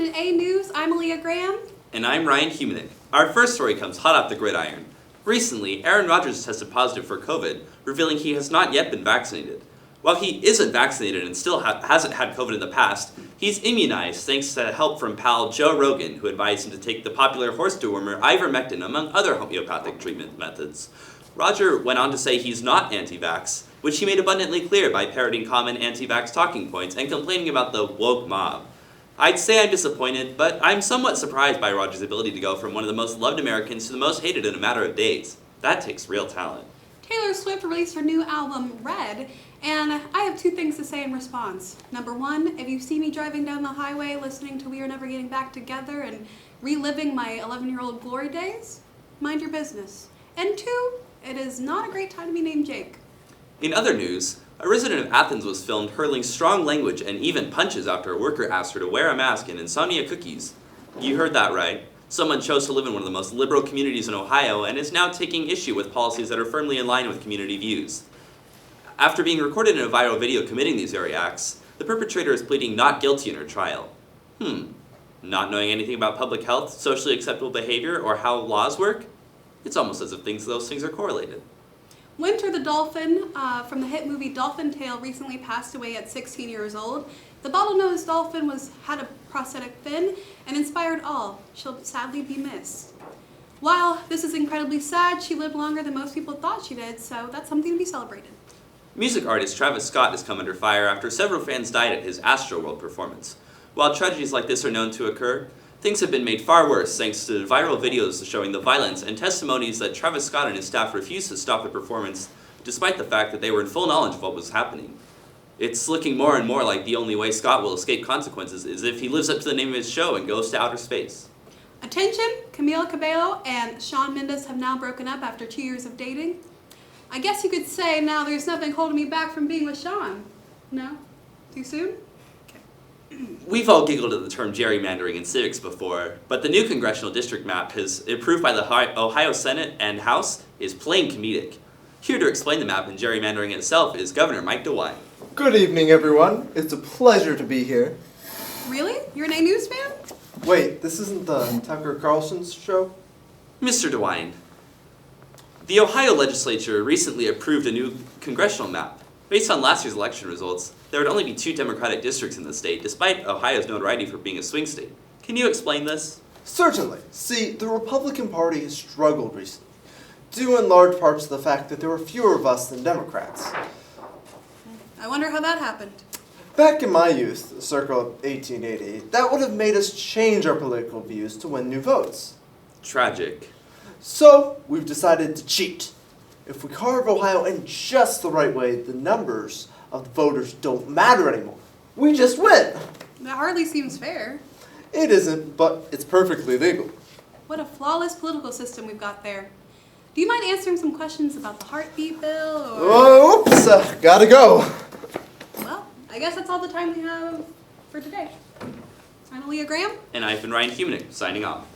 to A News. I'm Aliyah Graham. And I'm Ryan Humeniuk. Our first story comes hot off the gridiron. Recently, Aaron Rodgers tested positive for COVID, revealing he has not yet been vaccinated. While he isn't vaccinated and still hasn't had COVID in the past, he's immunized thanks to help from pal Joe Rogan, who advised him to take the popular horse dewormer ivermectin among other homeopathic treatment methods. Roger went on to say he's not anti-vax, which he made abundantly clear by parroting common anti-vax talking points and complaining about the woke mob. I'd say I'm disappointed, but I'm somewhat surprised by Roger's ability to go from one of the most loved Americans to the most hated in a matter of days. That takes real talent. Taylor Swift released her new album, Red, and I have two things to say in response. Number one, if you see me driving down the highway listening to We Are Never Getting Back Together and reliving my 11-year-old glory days, mind your business. And two, it is not a great time to be named Jake. In other news, a resident of Athens was filmed hurling strong language and even punches after a worker asked her to wear a mask and insomnia cookies. You heard that right. Someone chose to live in one of the most liberal communities in Ohio and is now taking issue with policies that are firmly in line with community views. After being recorded in a viral video committing these very acts, the perpetrator is pleading not guilty in her trial. Not knowing anything about public health, socially acceptable behavior, or how laws work? It's almost as if those things are correlated. Winter the dolphin from the hit movie Dolphin Tale recently passed away at 16 years old. The bottlenose dolphin had a prosthetic fin and inspired all. She'll sadly be missed. While this is incredibly sad, she lived longer than most people thought she did, so that's something to be celebrated. Music artist Travis Scott has come under fire after several fans died at his Astroworld performance. While tragedies like this are known to occur, things have been made far worse thanks to viral videos showing the violence and testimonies that Travis Scott and his staff refused to stop the performance despite the fact that they were in full knowledge of what was happening. It's looking more and more like the only way Scott will escape consequences is if he lives up to the name of his show and goes to outer space. Attention, Camila Cabello and Shawn Mendes have now broken up after 2 years of dating. I guess you could say now there's nothing holding me back from being with Shawn. No? Too soon? We've all giggled at the term gerrymandering in civics before, but the new congressional district map, approved by the Ohio Senate and House, is plain comedic. Here to explain the map and gerrymandering itself is Governor Mike DeWine. Good evening, everyone. It's a pleasure to be here. Really? You're an A News fan? Wait, this isn't the Tucker Carlson's show? Mr. DeWine, the Ohio legislature recently approved a new congressional map. Based on last year's election results, there would only be 2 Democratic districts in the state, despite Ohio's notoriety for being a swing state. Can you explain this? Certainly. See, the Republican Party has struggled recently, due in large parts to the fact that there were fewer of us than Democrats. I wonder how that happened. Back in my youth, circa 1880, that would have made us change our political views to win new votes. Tragic. So, we've decided to cheat. If we carve Ohio in just the right way, the numbers of the voters don't matter anymore. We just win. That hardly seems fair. It isn't, but it's perfectly legal. What a flawless political system we've got there. Do you mind answering some questions about the heartbeat bill, or... Oops, gotta go. Well, I guess that's all the time we have for today. I'm Aliyah Graham. And I've been Ryan Humeniuk, signing off.